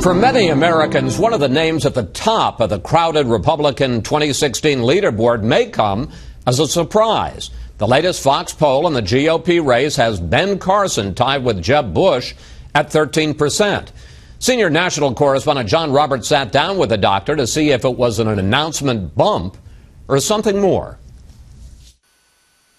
For many Americans, one of the names at the top of the crowded Republican 2016 leaderboard may come as a surprise. The latest Fox poll in the GOP race has Ben Carson tied with Jeb Bush at 13%. Senior national correspondent John Roberts sat down with the doctor to see if it was an announcement bump or something more.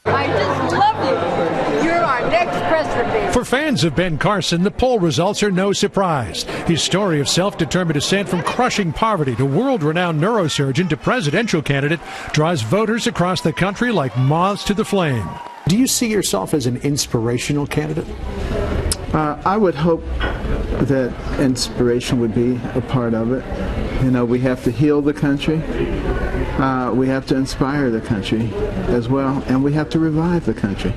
I just love you. You're our next president. For fans of Ben Carson, the poll results are no surprise. His story of self-determined ascent from crushing poverty to world-renowned neurosurgeon to presidential candidate draws voters across the country like moths to the flame. Do you see yourself as an inspirational candidate? I would hope that inspiration would be a part of it. You know, we have to heal the country. We have to inspire the country as well, and we have to revive the country.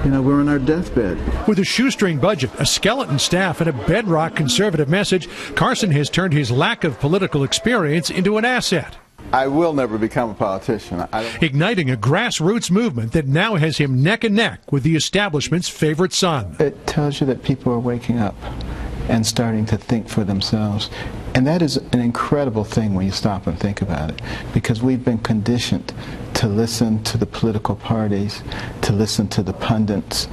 You know, we're on our deathbed. With a shoestring budget, a skeleton staff, and a bedrock conservative message, Carson has turned his lack of political experience into an asset. I will never become a politician. Igniting a grassroots movement that now has him neck and neck with the establishment's favorite son. It tells you that people are waking up and starting to think for themselves. And that is an incredible thing when you stop and think about it, because we've been conditioned to listen to the political parties, to listen to the pundits,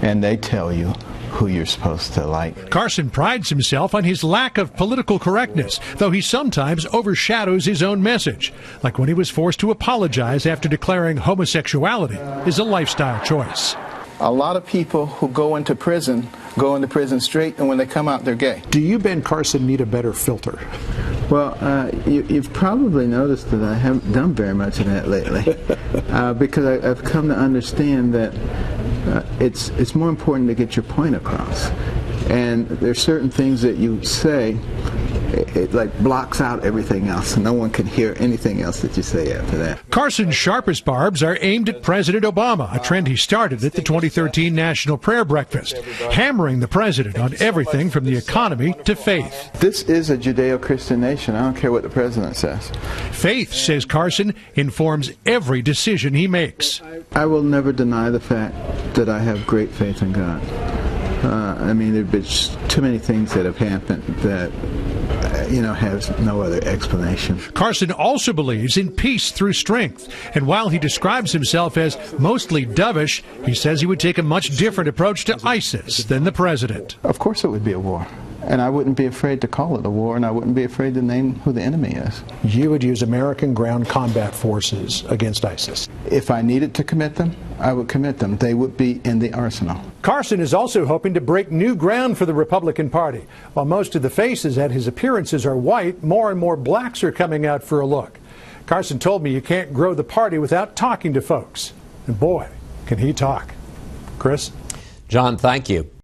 and they tell you who you're supposed to like. Carson prides himself on his lack of political correctness, though he sometimes overshadows his own message, like when he was forced to apologize after declaring homosexuality is a lifestyle choice. A lot of people who go into prison straight, and when they come out, they're gay. Do you, Ben Carson, need a better filter? Well, you've probably noticed that I haven't done very much of that lately, because I've come to understand that it's more important to get your point across. And there's certain things that you say, it like blocks out everything else, and no one can hear anything else that you say after that. Carson's sharpest barbs are aimed at President Obama, a trend he started at the 2013 National Prayer Breakfast, hammering the president on everything from the economy to faith. This is a Judeo-Christian nation. I don't care what the president says. Faith, says Carson, informs every decision he makes. I will never deny the fact that I have great faith in God. I mean, there have been too many things that have happened that, has no other explanation. Carson also believes in peace through strength. And while he describes himself as mostly dovish, he says he would take a much different approach to ISIS than the president. Of course it would be a war. And I wouldn't be afraid to call it a war, and I wouldn't be afraid to name who the enemy is. You would use American ground combat forces against ISIS. If I needed to commit them, I would commit them. They would be in the arsenal. Carson is also hoping to break new ground for the Republican Party. While most of the faces at his appearances are white, more and more blacks are coming out for a look. Carson told me you can't grow the party without talking to folks. And boy, can he talk. Chris? John, thank you.